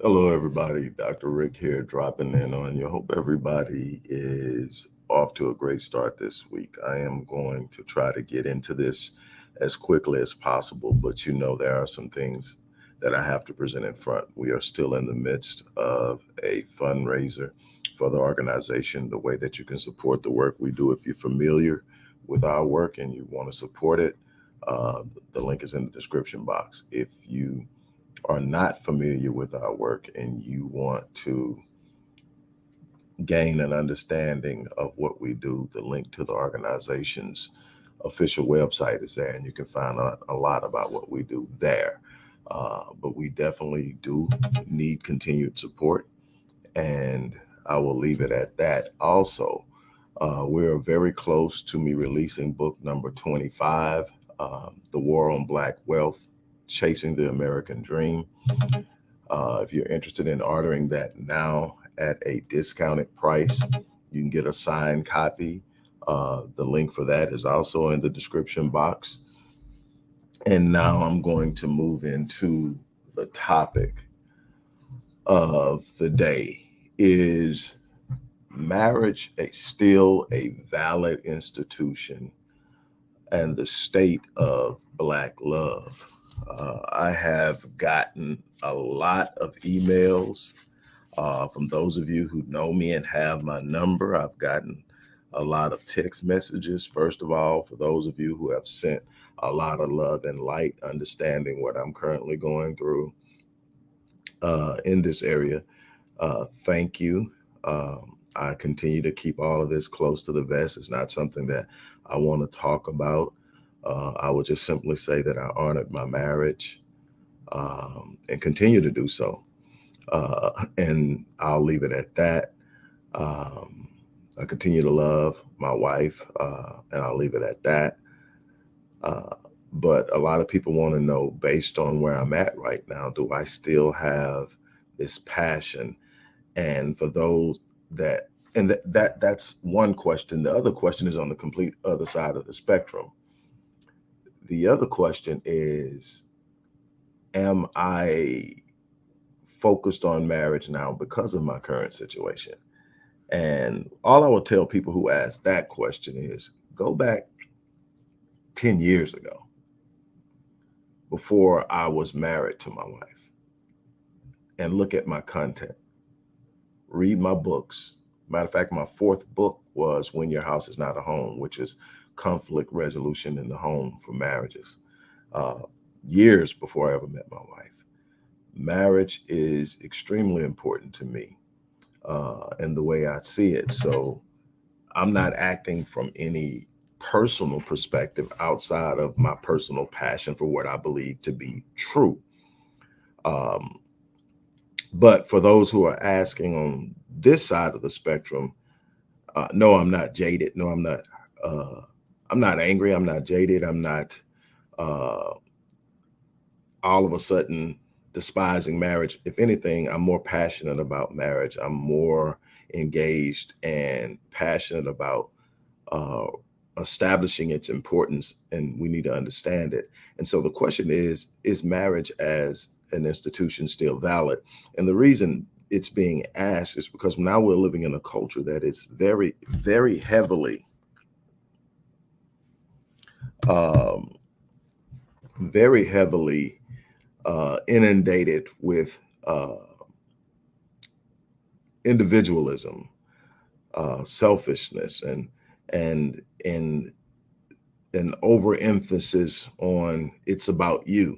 Hello, everybody. Dr. Rick here, dropping in on you. Hope everybody is off to a great start this week. I am going to try to get into this as quickly as possible, but there are some things that I have to present in front. We are still in the midst of a fundraiser for the organization. The way that you can support the work we do, if you're familiar with our work and you want to support it, the link is in the description box. If you are not familiar with our work and you want to gain an understanding of what we do, the link to the organization's official website is there, and you can find out a lot about what we do there. But we definitely do need continued support, and I will leave it at that. Also, we're very close to me releasing book number 25, The War on Black Wealth, Chasing the American Dream. If you're interested in ordering that now at a discounted price, you can get a signed copy. The link for that is also in the description box. And now I'm going to move into the topic of the day. Is marriage still a valid institution, and the state of Black love? I have gotten a lot of emails from those of you who know me and have my number. I've gotten a lot of text messages. First of all, for those of you who have sent a lot of love and light, understanding what I'm currently going through in this area, thank you. I continue to keep all of this close to the vest. It's not something that I want to talk about. I would just simply say that I honored my marriage and continue to do so. And I'll leave it at that. Um, I continue to love my wife, and I'll leave it at that. Uh, but a lot of people want to know, based on where I'm at right now, do I still have this passion? And for those that, and that's one question. The other question is on the complete other side of the spectrum. The other question is, am I focused on marriage now because of my current situation? And all I will tell people who ask that question is, go back 10 years ago, before I was married to my wife, and look at my content. Read my books. Matter of fact, my fourth book was When Your House Is Not a Home, which is conflict resolution in the home for marriages. Uh, Years before I ever met my wife. Marriage is extremely important to me, and the way I see it. So I'm not acting from any personal perspective outside of my personal passion for what I believe to be true. Um, but for those who are asking on this side of the spectrum, no, I'm not jaded. No, I'm not. I'm not angry. I'm not jaded. I'm not uh, all of a sudden despising marriage. If anything, I'm more passionate about marriage. I'm more engaged and passionate about uh, establishing its importance, and we need to understand it. And so the question is marriage as an institution still valid? And the reason it's being asked is because now we're living in a culture that is very, very heavily, um, very heavily inundated with individualism, selfishness, and an overemphasis on it's about you.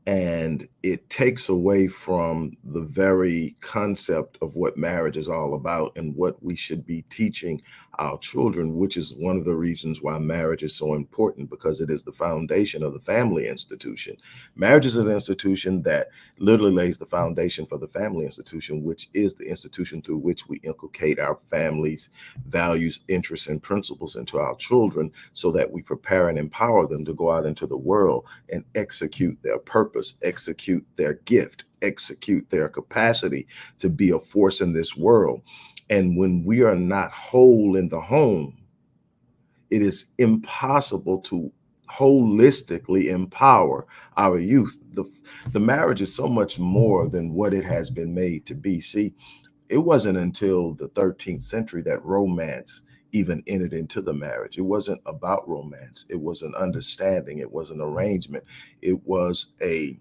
And it takes away from the very concept of what marriage is all about and what we should be teaching our children, which is one of the reasons why marriage is so important, because it is the foundation of the family institution. Marriage is an institution that literally lays the foundation for the family institution, which is the institution through which we inculcate our families' values, interests, and principles into our children, so that we prepare and empower them to go out into the world and execute their purpose, execute their gift, execute their capacity to be a force in this world. And when we are not whole in the home, it is impossible to holistically empower our youth. The marriage is so much more than what it has been made to be. See, it wasn't until the 13th century that romance even entered into the marriage. It wasn't about romance. It was an understanding. It was an arrangement. It was a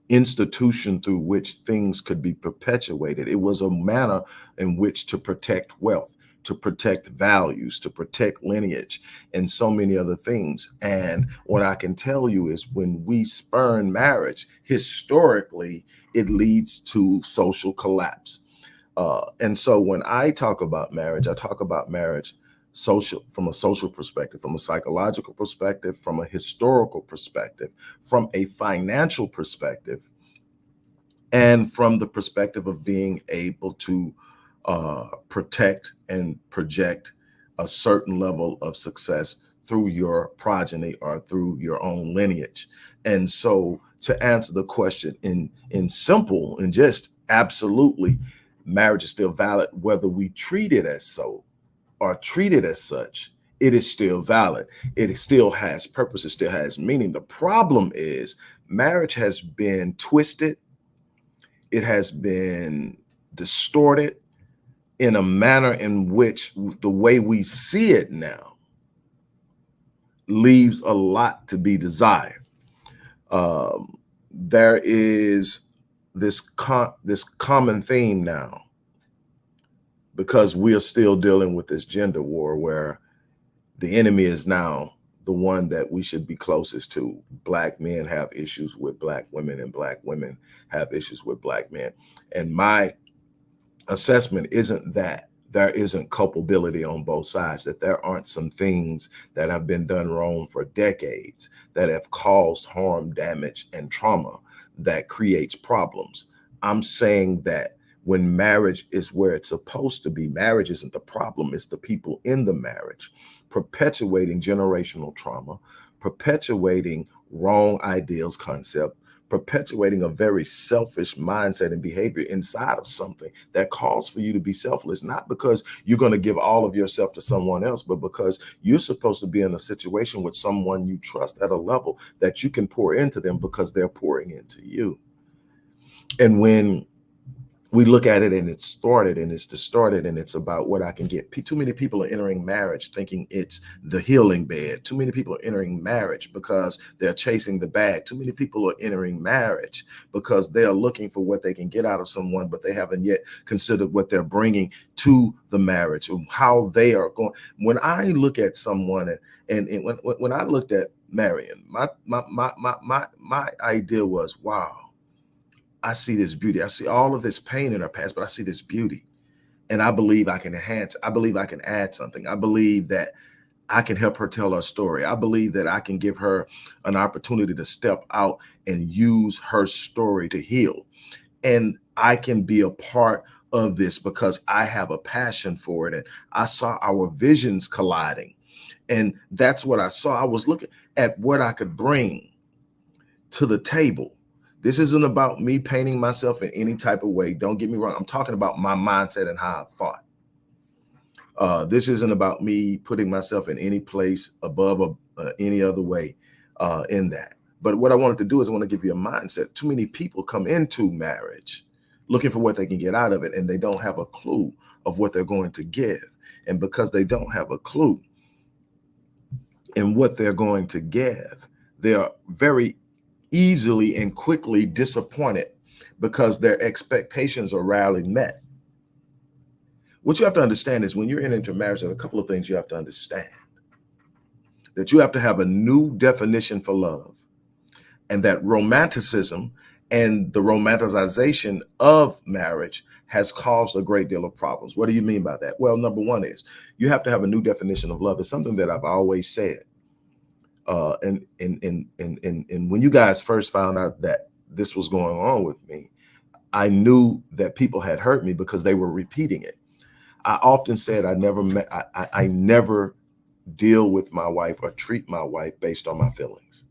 institution through which things could be perpetuated. It was a manner in which to protect wealth, to protect values, to protect lineage, and so many other things. And what I can tell you is when we spurn marriage, historically, it leads to social collapse. And so when I talk about marriage, I talk about marriage social from a social perspective, from a psychological perspective, from a historical perspective, from a financial perspective, and from the perspective of being able to protect and project a certain level of success through your progeny or through your own lineage. And so to answer the question in simple and just absolutely, marriage is still valid whether we treat it as so or treat it as such. It is still valid. It still has purpose. It still has meaning. The problem is marriage has been twisted, it has been distorted in a manner in which the way we see it now leaves a lot to be desired. There is this common theme now, because we are still dealing with this gender war where the enemy is now the one that we should be closest to. Black men have issues with black women, and black women have issues with black men. And my assessment isn't that there isn't culpability on both sides, that there aren't some things that have been done wrong for decades that have caused harm, damage, and trauma that creates problems. I'm saying that when marriage is where it's supposed to be, marriage isn't the problem, it's the people in the marriage perpetuating generational trauma, perpetuating wrong ideals, concept, perpetuating a very selfish mindset and behavior inside of something that calls for you to be selfless, not because you're going to give all of yourself to someone else, but because you're supposed to be in a situation with someone you trust at a level that you can pour into them because they're pouring into you. And when we look at it and it's started and it's distorted and it's about what I can get. Too many people are entering marriage thinking it's the healing bed. Too many people are entering marriage because they're chasing the bag. Too many people are entering marriage because they are looking for what they can get out of someone, but they haven't yet considered what they're bringing to the marriage and how they are going. When I look at someone and when I looked at Marion, my idea was, wow, I see this beauty. I see all of this pain in her past, but I see this beauty. And I believe I can enhance. I believe I can add something. I believe that I can help her tell her story. I believe that I can give her an opportunity to step out and use her story to heal. And I can be a part of this because I have a passion for it. And I saw our visions colliding. And that's what I saw. I was looking at what I could bring to the table. This isn't about me painting myself in any type of way. Don't get me wrong. I'm talking about my mindset and how I thought. This isn't about me putting myself in any place above any other way in that. But what I wanted to do is I want to give you a mindset. Too many people come into marriage looking for what they can get out of it, and they don't have a clue of what they're going to give. And because they don't have a clue in what they're going to give, they are very easily and quickly disappointed because their expectations are rarely met. What you have to understand is when you're into marriage, there are a couple of things you have to understand. That you have to have a new definition for love, and that romanticism and the romanticization of marriage has caused a great deal of problems. What do you mean by that? Well, number one is you have to have a new definition of love. It's something that I've always said. And when you guys first found out that this was going on with me, I knew that people had hurt me because they were repeating it. I often said I never deal with my wife or treat my wife based on my feelings.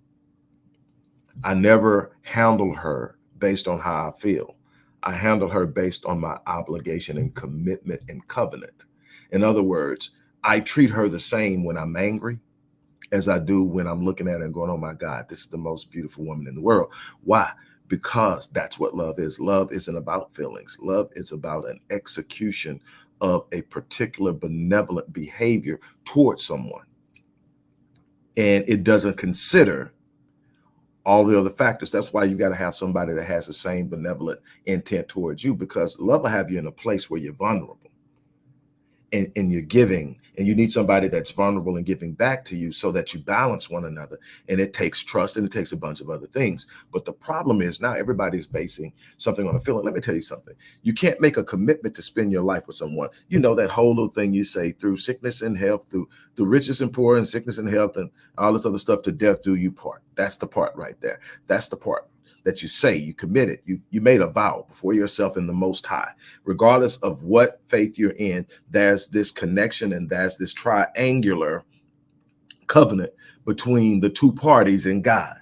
I never handle her based on how I feel. I handle her based on my obligation and commitment and covenant. In other words, I treat her the same when I'm angry. as I do when I'm looking at her and going, oh my God, this is the most beautiful woman in the world. Why? Because that's what love is. Love isn't about feelings. Love is about an execution of a particular benevolent behavior towards someone. And it doesn't consider all the other factors. That's why you got to have somebody that has the same benevolent intent towards you, because love will have you in a place where you're vulnerable. And you're giving, and you need somebody that's vulnerable and giving back to you so that you balance one another. And it takes trust, and it takes a bunch of other things. But the problem is now everybody's basing something on a feeling. Let me tell you something. You can't make a commitment to spend your life with someone. You know, that whole little thing you say, through sickness and health, through riches and poor, and sickness and health, and all this other stuff, to death do you part. That's the part right there. That's the part that you say, you committed, you made a vow before yourself in the Most High. Regardless of what faith you're in, there's this connection, and there's this triangular covenant between the two parties in God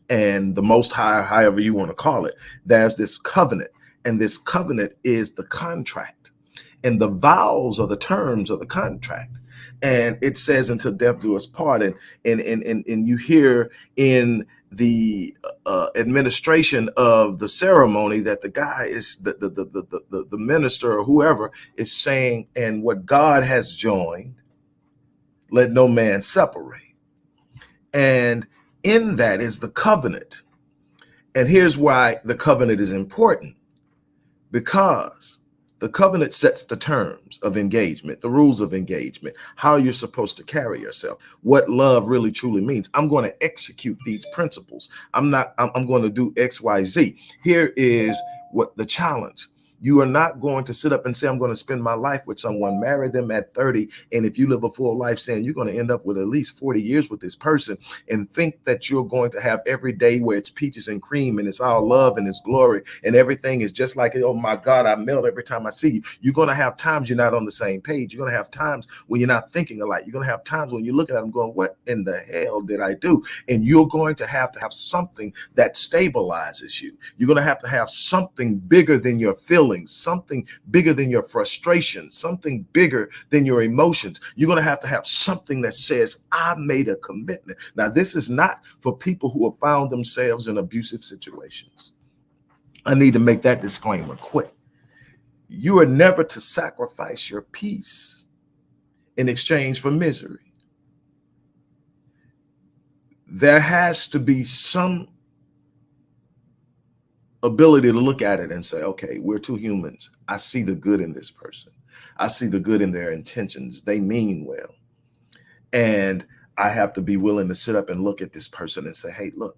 and the Most High, however you want to call it. There's this covenant, and this covenant is the contract, and the vows are the terms of the contract. And it says, until death do us part. And you hear in the administration of the ceremony that the guy is the minister or whoever is saying, and what God has joined, let no man separate. And in that is the covenant. And here's why the covenant is important, because the covenant sets the terms of engagement, the rules of engagement, how you're supposed to carry yourself, what love really truly means. I'm going to execute these principles. I'm going to do X, Y, Z. Here is what the challenge. You are not going to sit up and say, I'm going to spend my life with someone, marry them at 30. And if you live a full life, saying you're going to end up with at least 40 years with this person, and think that you're going to have every day where it's peaches and cream and it's all love and it's glory and everything is just like, oh my God, I melt every time I see you. You're going to have times you're not on the same page. You're going to have times when you're not thinking alike. You're going to have times when you're looking at them going, what in the hell did I do? And you're going to have something that stabilizes you. You're going to have something bigger than your feelings, something bigger than your frustration, something bigger than your emotions. You're going to have something that says, I made a commitment. Now, this is not for people who have found themselves in abusive situations. I need to make that disclaimer quick. You are never to sacrifice your peace in exchange for misery. There has to be some ability to look at it and say, okay, we're two humans. I see the good in this person. I see the good in their intentions. They mean well. And I have to be willing to sit up and look at this person and say, hey, look,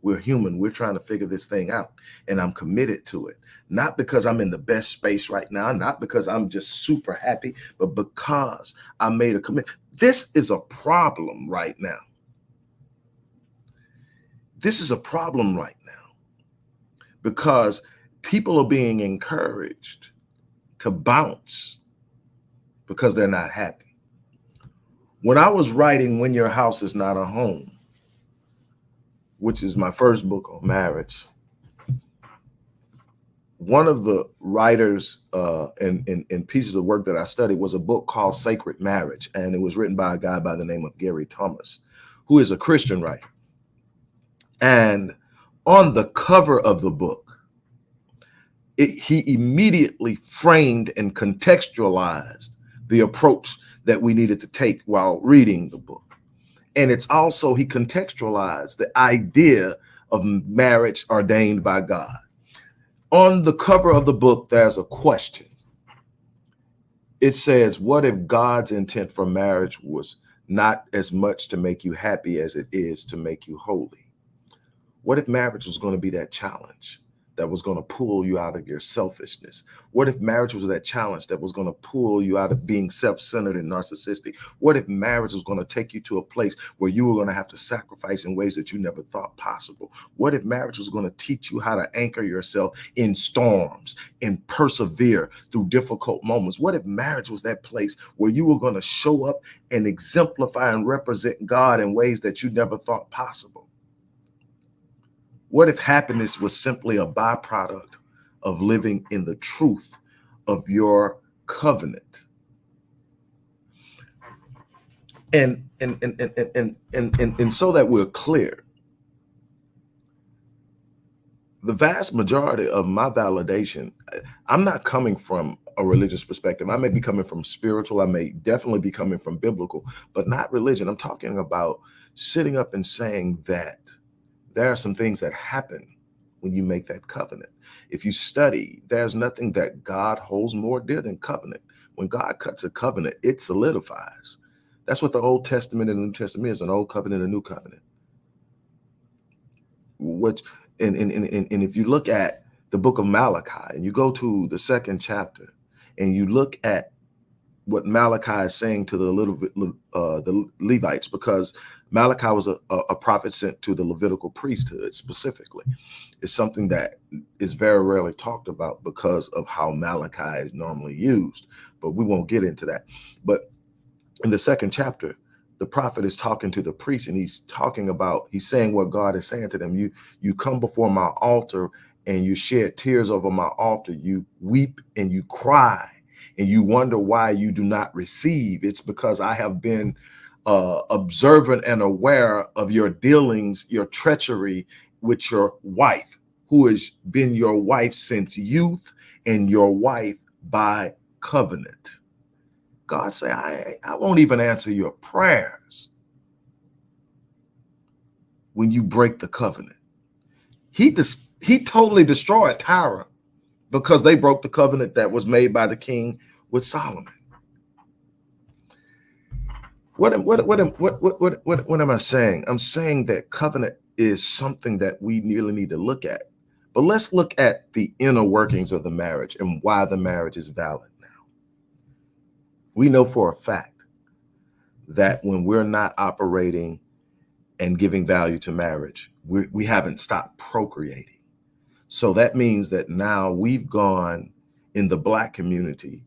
we're human. We're trying to figure this thing out. And I'm committed to it. Not because I'm in the best space right now, not because I'm just super happy, but because I made a commitment. This is a problem right now. This is a problem right now, because people are being encouraged to bounce because they're not happy. When I was writing When Your House Is Not a Home, which is my first book on marriage, one of the writers and pieces of work that I studied was a book called Sacred Marriage. And it was written by a guy by the name of Gary Thomas, who is a Christian writer. And on the cover of the book, he immediately framed and contextualized the approach that we needed to take while reading the book. And it's also, he contextualized the idea of marriage ordained by God. On the cover of the book, there's a question. It says, what if God's intent for marriage was not as much to make you happy as it is to make you holy? What if marriage was going to be that challenge that was going to pull you out of your selfishness? What if marriage was that challenge that was going to pull you out of being self-centered and narcissistic? What if marriage was going to take you to a place where you were going to have to sacrifice in ways that you never thought possible? What if marriage was going to teach you how to anchor yourself in storms and persevere through difficult moments? What if marriage was that place where you were going to show up and exemplify and represent God in ways that you never thought possible? What if happiness was simply a byproduct of living in the truth of your covenant? And so that we're clear, the vast majority of my validation, I'm not coming from a religious perspective. I may be coming from spiritual, I may definitely be coming from biblical, but not religion. I'm talking about sitting up and saying that there are some things that happen when you make that covenant. If you study, there's nothing that God holds more dear than covenant. When God cuts a covenant, it solidifies. That's what the Old Testament and the New Testament is, an old covenant and a new covenant. Which and if you look at the book of Malachi and you go to the second chapter and you look at what Malachi is saying to the Levites, because Malachi was a prophet sent to the Levitical priesthood specifically. It's something that is very rarely talked about because of how Malachi is normally used, but we won't get into that. But in the second chapter, the prophet is talking to the priest and he's saying what God is saying to them. You come before my altar and you shed tears over my altar. You weep and you cry and you wonder why you do not receive. It's because I have been observant and aware of your dealings, your treachery with your wife, who has been your wife since youth and your wife by covenant. God say, I won't even answer your prayers when you break the covenant. He totally destroyed Tyre because they broke the covenant that was made by the king with Solomon. What am I saying? I'm saying that covenant is something that we really need to look at. But let's look at the inner workings of the marriage and why the marriage is valid now. We know for a fact that when we're not operating and giving value to marriage, we haven't stopped procreating. So that means that now we've gone in the Black community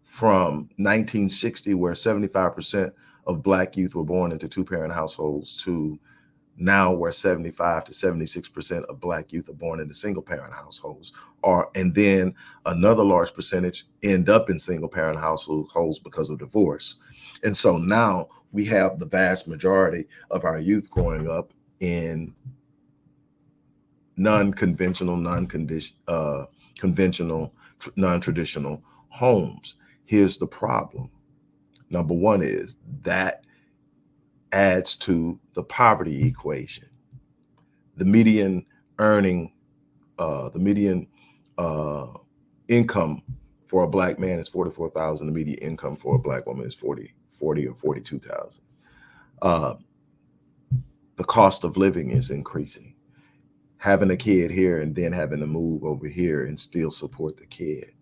from 1960, where 75% of Black youth were born into two-parent households, to now where 75 to 76% of Black youth are born into single-parent households, and then another large percentage end up in single-parent households because of divorce. And so now we have the vast majority of our youth growing up in non-conventional, conventional, non-traditional homes. Here's the problem. Number one is that adds to the poverty equation. The median earning, the median income for a Black man is 44,000. The median income for a Black woman is 40 or 42,000. The cost of living is increasing. Having a kid here and then having to move over here and still support the kid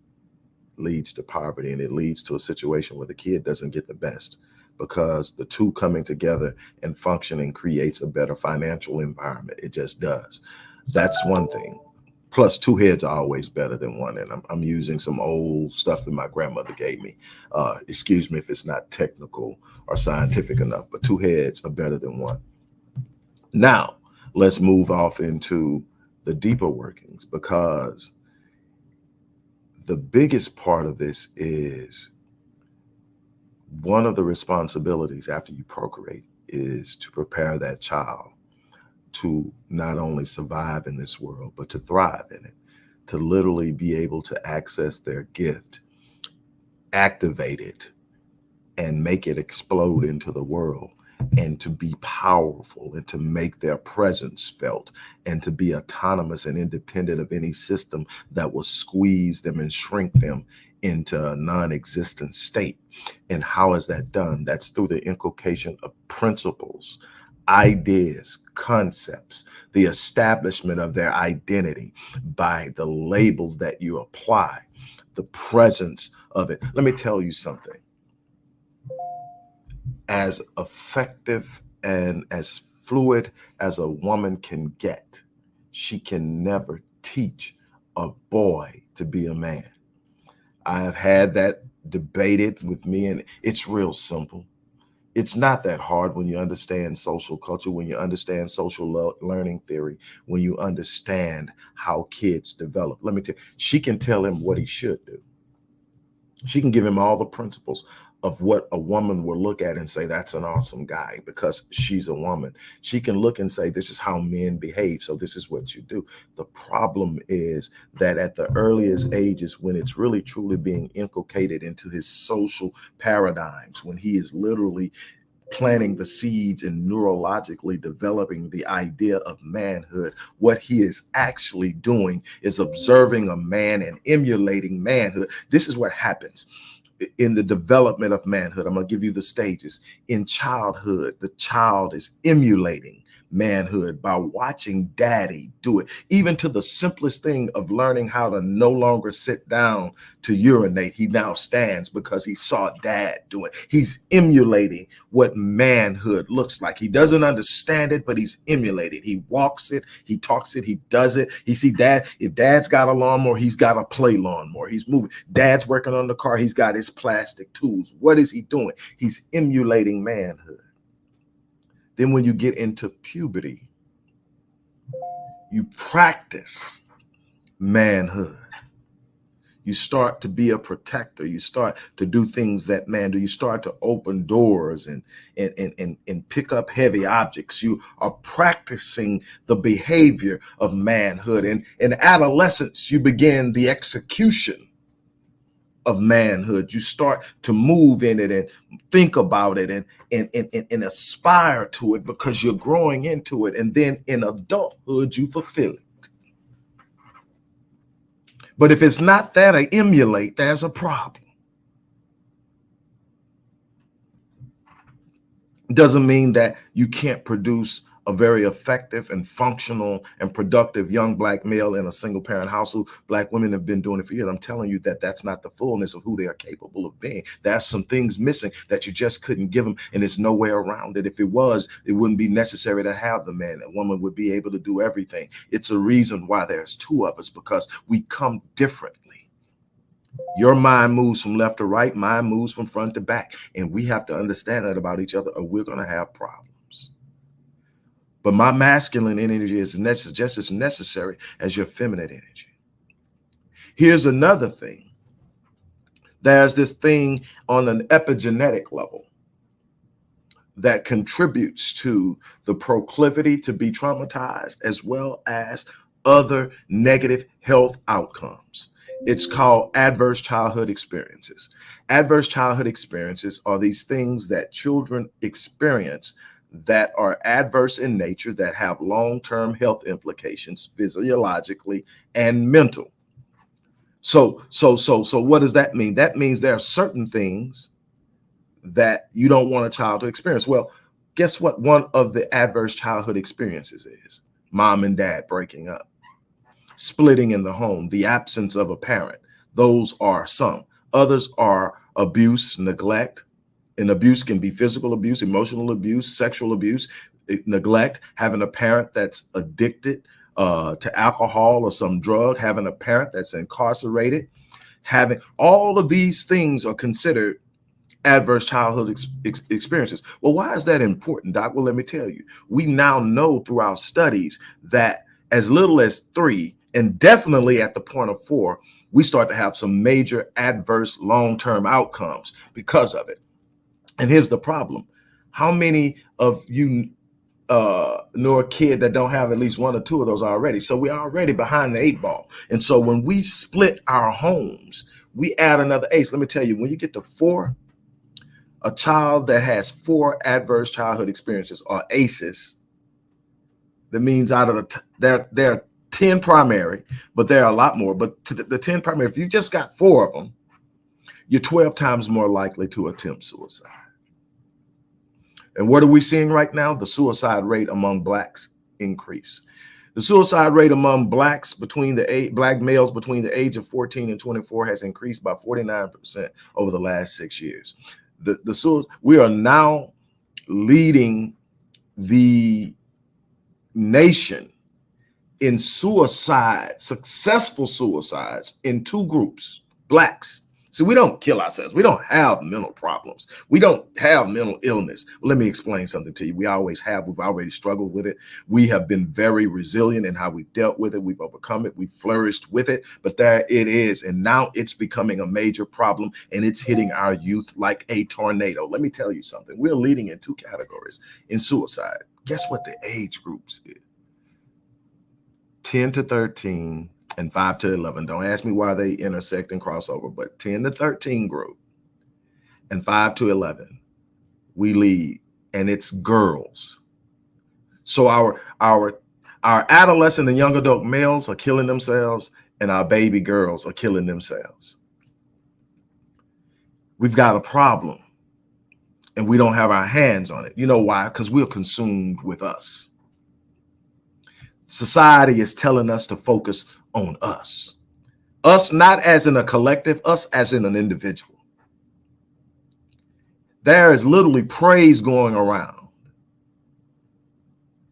leads to poverty, and it leads to a situation where the kid doesn't get the best, because the two coming together and functioning creates a better financial environment. It just does. That's one thing. Plus, two heads are always better than one. And I'm using some old stuff that my grandmother gave me. Excuse me if it's not technical or scientific enough, but two heads are better than one. Now, let's move off into the deeper workings, because the biggest part of this is one of the responsibilities after you procreate is to prepare that child to not only survive in this world, but to thrive in it, to literally be able to access their gift, activate it, and make it explode into the world, and to be powerful, and to make their presence felt, and to be autonomous and independent of any system that will squeeze them and shrink them into a non-existent state. And how is that done? That's through the inculcation of principles, ideas, concepts, the establishment of their identity by the labels that you apply, the presence of it. Let me tell you something. As effective and as fluid as a woman can get, she can never teach a boy to be a man. I have had that debated with me, and it's real simple. It's not that hard when you understand social culture, when you understand social learning theory, when you understand how kids develop. Let me tell you, she can tell him what he should do. She can give him all the principles. of what a woman will look at and say, that's an awesome guy because she's a woman. She can look and say, this is how men behave, so this is what you do. The problem is that at the earliest ages, when it's really truly being inculcated into his social paradigms, when he is literally planting the seeds and neurologically developing the idea of manhood, what he is actually doing is observing a man and emulating manhood. This is what happens in the development of manhood. I'm going to give you the stages. In childhood, the child is emulating manhood by watching daddy do it, even to the simplest thing of learning how to no longer sit down to urinate. He now stands because he saw dad do it. He's emulating what manhood looks like. He doesn't understand it, but he's emulated. He walks it, he talks it, he does it. He see dad, if dad's got a lawnmower, he's got a play lawnmower. He's moving. Dad's working on the car, he's got his plastic tools. What is he doing? He's emulating manhood. Then when you get into puberty, you practice manhood. You start to be a protector. You start to do things that man do. You start to open doors and pick up heavy objects. You are practicing the behavior of manhood. And in adolescence, you begin the execution of manhood. You start to move in it and think about it and aspire to it because you're growing into it. And then in adulthood, you fulfill it. But if it's not there to emulate, there's a problem. Doesn't mean that you can't produce a very effective and functional and productive young Black male in a single parent household. Black women have been doing it for years. I'm telling you that that's not the fullness of who they are capable of being. There's some things missing that you just couldn't give them, and there's no way around it. If it was, it wouldn't be necessary to have the man. A woman would be able to do everything. It's a reason why there's two of us, because we come differently. Your mind moves from left to right, mine moves from front to back. And we have to understand that about each other, or we're going to have problems. But my masculine energy is just as necessary as your feminine energy. Here's another thing. There's this thing on an epigenetic level that contributes to the proclivity to be traumatized, as well as other negative health outcomes. It's called adverse childhood experiences. Adverse childhood experiences are these things that children experience that are adverse in nature, that have long-term health implications physiologically and mental. So what does that mean? That means there are certain things that you don't want a child to experience. Well, guess what one of the adverse childhood experiences is? Mom and dad breaking up, splitting in the home, the absence of a parent. Those are some. Others are abuse, neglect. And abuse can be physical abuse, emotional abuse, sexual abuse, neglect, having a parent that's addicted to alcohol or some drug, having a parent that's incarcerated, having all of these things are considered adverse childhood experiences. Well, why is that important, Doc? Well, let me tell you. We now know through our studies that as little as 3, and definitely at the point of 4, we start to have some major adverse long-term outcomes because of it. And here's the problem. How many of you know a kid that don't have at least 1 or 2 of those already? So we're already behind the 8 ball. And so when we split our homes, we add another ace. Let me tell you, when you get to 4, a child that has 4 adverse childhood experiences or ACEs, that means out of there are 10 primary, but there are a lot more. But to the 10 primary, if you just got 4 of them, you're 12 times more likely to attempt suicide. And what are we seeing right now? The suicide rate among Blacks increase. The suicide rate among Blacks Black males between the age of 14 and 24 has increased by 49% over the last 6 years. We are now leading the nation in suicide, successful suicides, in 2 groups. Blacks, See, we don't kill ourselves. We don't have mental problems. We don't have mental illness. Well, let me explain something to you. We always have. We've already struggled with it. We have been very resilient in how we've dealt with it. We've overcome it. We've flourished with it. But there it is. And now it's becoming a major problem, and it's hitting our youth like a tornado. Let me tell you something. We're leading in two categories in suicide. Guess what the age groups is? 10 to 13 and 5 to 11. Don't ask me why they intersect and cross over, but 10 to 13 group and 5 to 11, we lead, and it's girls. So our adolescent and young adult males are killing themselves, and our baby girls are killing themselves. We've got a problem, and we don't have our hands on it. You know why? Because we're consumed with us. Society is telling us to focus on us. Us not as in a collective, us as in an individual. There is literally praise going around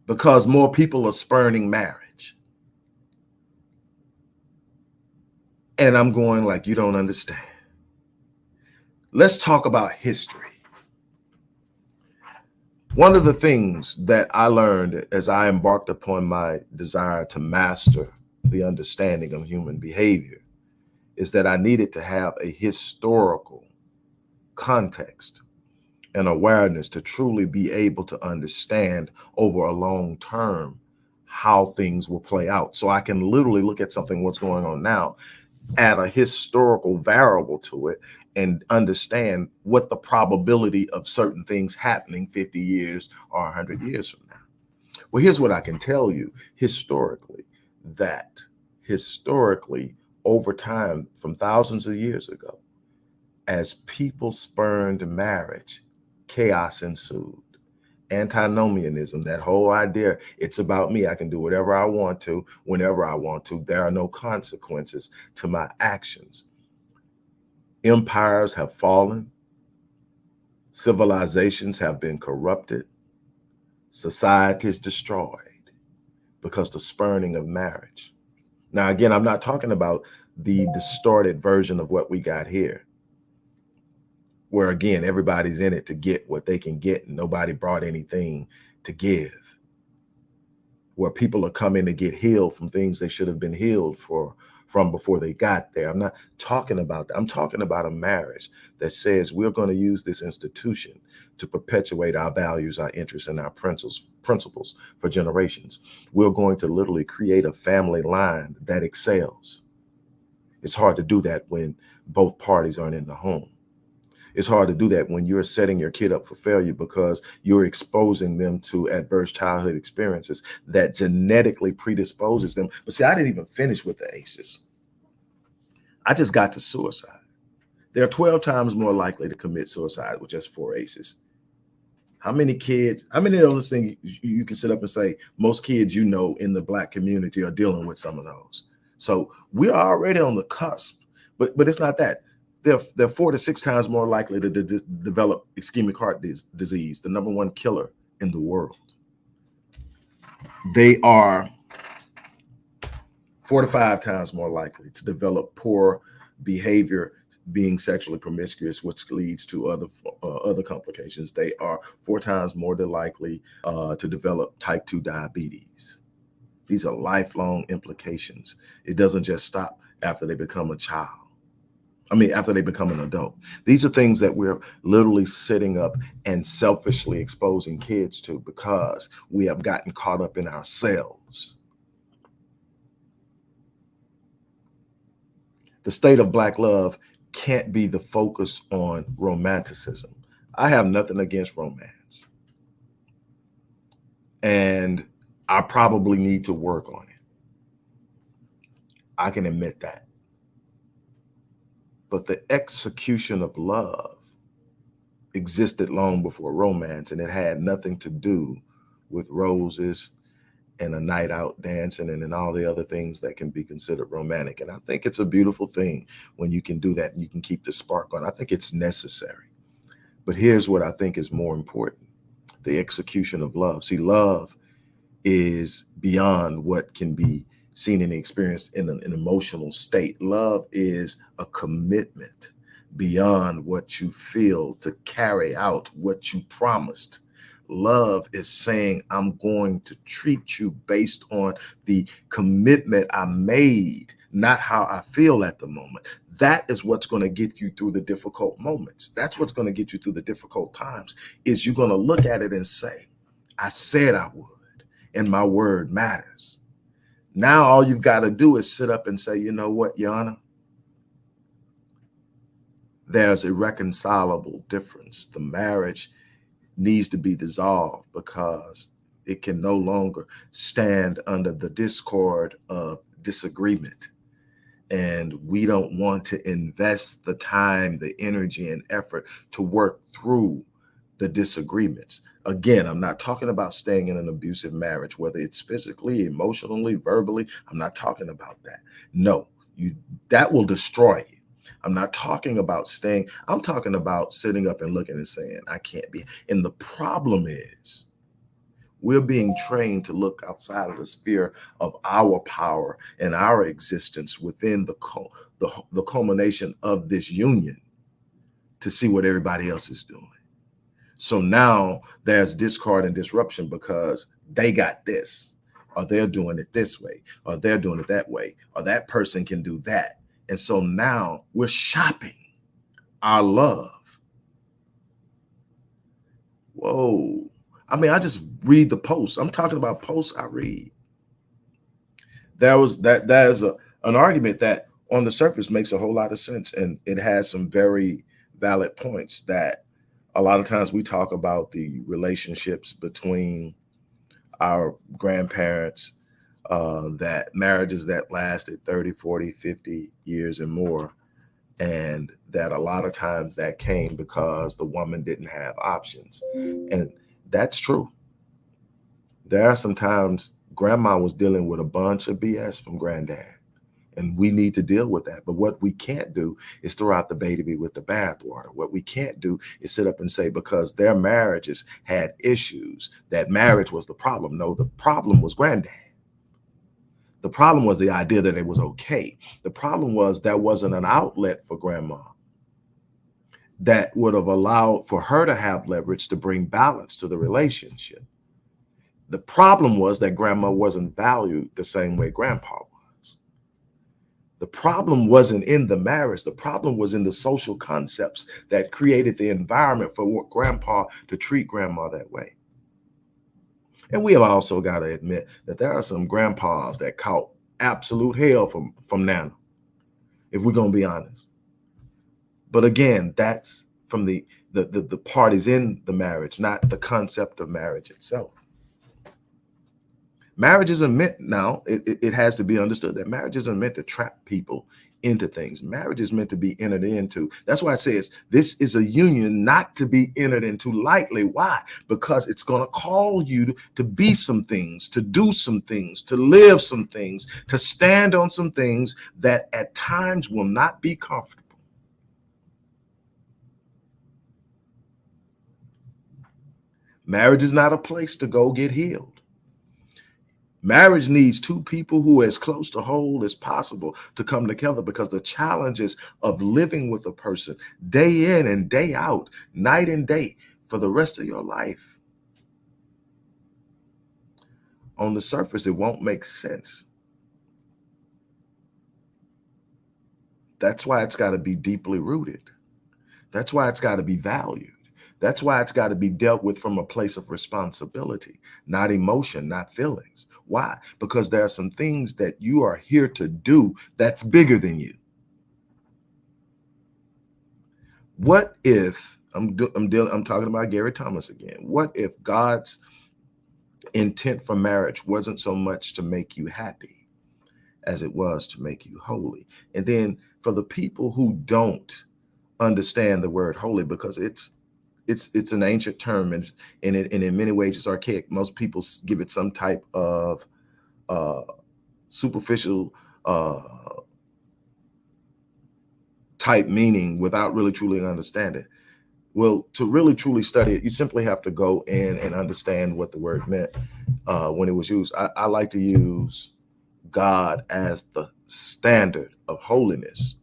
because more people are spurning marriage. And I'm going like, you don't understand. Let's talk about history. One of the things that I learned as I embarked upon my desire to master the understanding of human behavior is that I needed to have a historical context and awareness to truly be able to understand over a long term how things will play out. So I can literally look at something, what's going on now, add a historical variable to it, and understand what the probability of certain things happening 50 years or 100 years from now. Well, here's what I can tell you historically, that historically, over time, from thousands of years ago, as people spurned marriage, chaos ensued. Antinomianism, that whole idea, it's about me. I can do whatever I want to, whenever I want to. There are no consequences to my actions. Empires have fallen. Civilizations have been corrupted. Societies destroyed because the spurning of marriage. Now, again, I'm not talking about the distorted version of what we got here, where again, everybody's in it to get what they can get and nobody brought anything to give, where people are coming to get healed from things they should have been healed from before they got there. I'm not talking about that. I'm talking about a marriage that says we're going to use this institution to perpetuate our values, our interests, and our principles for generations. We're going to literally create a family line that excels. It's hard to do that when both parties aren't in the home. It's hard to do that when you're setting your kid up for failure because you're exposing them to adverse childhood experiences that genetically predisposes them. But see, I didn't even finish with the ACEs. I just got to suicide. They're 12 times more likely to commit suicide with just 4 ACEs. How many of those things you can sit up and say, most kids you know in the Black community are dealing with some of those. So we're already on the cusp, but it's not that. They're 4 to 6 times more likely to develop ischemic heart disease, the #1 killer in the world. They are 4 to 5 times more likely to develop poor behavior, being sexually promiscuous, which leads to other complications. They are 4 times more likely to develop type 2 diabetes. These are lifelong implications. It doesn't just stop after they become a child. After they become an adult. These are things that we're literally sitting up and selfishly exposing kids to because we have gotten caught up in ourselves. The state of Black love can't be the focus on romanticism. I have nothing against romance. And I probably need to work on it. I can admit that. But the execution of love existed long before romance, and it had nothing to do with roses and a night out dancing and all the other things that can be considered romantic. And I think it's a beautiful thing when you can do that and you can keep the spark on. I think it's necessary. But here's what I think is more important: the execution of love. See, love is beyond what can be seen and experienced in an emotional state. Love is a commitment beyond what you feel to carry out what you promised. Love is saying, I'm going to treat you based on the commitment I made, not how I feel at the moment. That is what's going to get you through the difficult moments. That's what's going to get you through the difficult times, is you're going to look at it and say, I said I would, and my word matters. Now, all you've got to do is sit up and say, you know what, Your Honor? There's a reconcilable difference. The marriage needs to be dissolved because it can no longer stand under the discord of disagreement. And we don't want to invest the time, the energy, and effort to work through the disagreements. Again, I'm not talking about staying in an abusive marriage, whether it's physically, emotionally, verbally. I'm not talking about that. No, that will destroy you. I'm not talking about staying. I'm talking about sitting up and looking and saying, I can't be. And the problem is, we're being trained to look outside of the sphere of our power and our existence within the culmination of this union to see what everybody else is doing. So now there's discord and disruption because they got this, or they're doing it this way, or they're doing it that way, or that person can do that. And so now we're shopping our love. Whoa. I mean, I just read the posts. I'm talking about posts I read. That is an argument that on the surface makes a whole lot of sense. And it has some very valid points that a lot of times we talk about the relationships between our grandparents, that marriages that lasted 30, 40, 50 years and more. And that a lot of times that came because the woman didn't have options. And that's true. There are some times grandma was dealing with a bunch of BS from granddad, and we need to deal with that. But what we can't do is throw out the baby with the bathwater. What we can't do is sit up and say, because their marriages had issues, that marriage was the problem. No, the problem was granddad. The problem was the idea that it was okay. The problem was there wasn't an outlet for grandma that would have allowed for her to have leverage to bring balance to the relationship. The problem was that grandma wasn't valued the same way grandpa was. The problem wasn't in the marriage. The problem was in the social concepts that created the environment for grandpa to treat grandma that way. And we have also got to admit that there are some grandpas that caught absolute hell from Nana, if we're going to be honest. But again, that's from the parties in the marriage, not the concept of marriage itself. Marriage isn't meant, now, it has to be understood that marriage isn't meant to trap people into things. Marriage is meant to be entered into. That's why it says this is a union not to be entered into lightly. Why? Because it's going to call you to be some things, to do some things, to live some things, to stand on some things that at times will not be comfortable. Marriage is not a place to go get healed. Marriage needs two people who are as close to whole as possible to come together, because the challenges of living with a person day in and day out, night and day, for the rest of your life, on the surface, it won't make sense. That's why it's got to be deeply rooted. That's why it's got to be valued. That's why it's got to be dealt with from a place of responsibility, not emotion, not feelings. Why? Because there are some things that you are here to do that's bigger than you. What if, I'm talking about Gary Thomas again. What if God's intent for marriage wasn't so much to make you happy as it was to make you holy? And then for the people who don't understand the word holy, because it's an ancient term, and in many ways it's archaic. Most people give it some type of superficial type meaning without really truly understanding. Well, to really truly study it, you simply have to go in and understand what the word meant when it was used. I like to use God as the standard of holiness.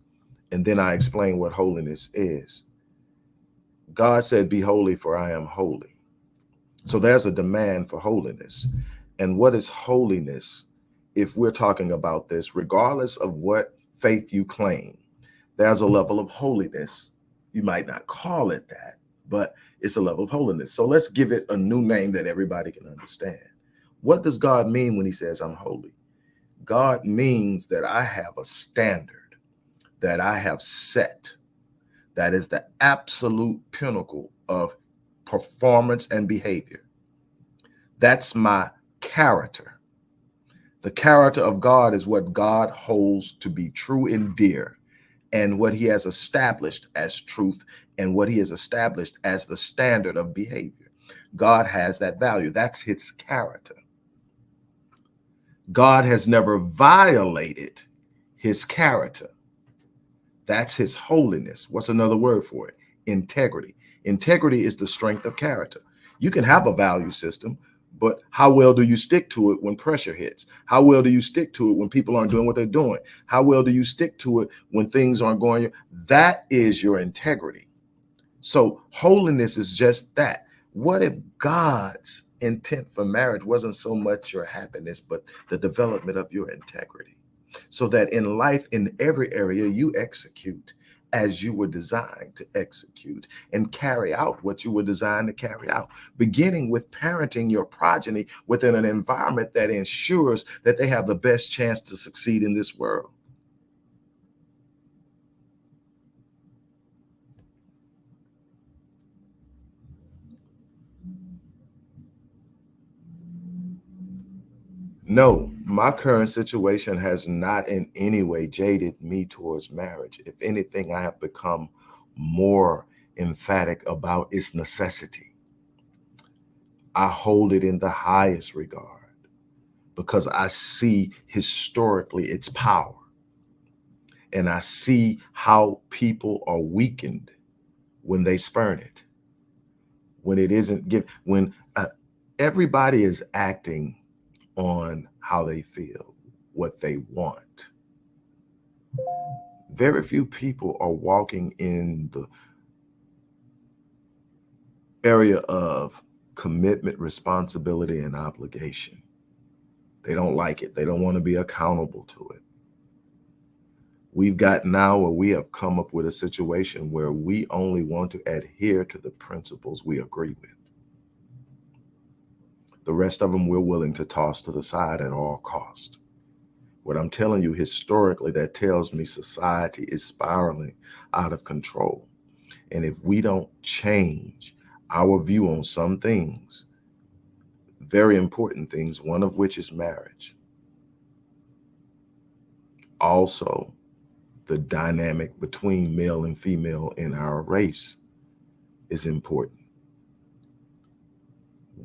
And then I explain what holiness is. God said, "Be holy, for I am holy." So there's a demand for holiness. And what is holiness? If we're talking about this, regardless of what faith you claim, there's a level of holiness. You might not call it that, but it's a level of holiness. So let's give it a new name that everybody can understand. What does God mean when he says I'm holy? God means that I have a standard that I have set that is the absolute pinnacle of performance and behavior. That's my character. The character of God is what God holds to be true and dear, and what he has established as truth, and what he has established as the standard of behavior. God has that value. That's his character. God has never violated his character. That's his holiness. What's another word for it? Integrity. Integrity is the strength of character. You can have a value system, but how well do you stick to it when pressure hits? How well do you stick to it when people aren't doing what they're doing? How well do you stick to it when things aren't going? That is your integrity. So holiness is just that. What if God's intent for marriage wasn't so much your happiness, but the development of your integrity? So that in life, in every area, you execute as you were designed to execute and carry out what you were designed to carry out, beginning with parenting your progeny within an environment that ensures that they have the best chance to succeed in this world. No, my current situation has not in any way jaded me towards marriage. If anything, I have become more emphatic about its necessity. I hold it in the highest regard because I see historically its power, and I see how people are weakened when they spurn it, when it isn't given, when everybody is acting on how they feel, what they want. Very few people are walking in the area of commitment, responsibility, and obligation. They don't like it. They don't want to be accountable to it. We've got now where we have come up with a situation where we only want to adhere to the principles we agree with. The rest of them we're willing to toss to the side at all costs. What I'm telling you historically, that tells me society is spiraling out of control. And if we don't change our view on some things, very important things, one of which is marriage, also the dynamic between male and female in our race is important.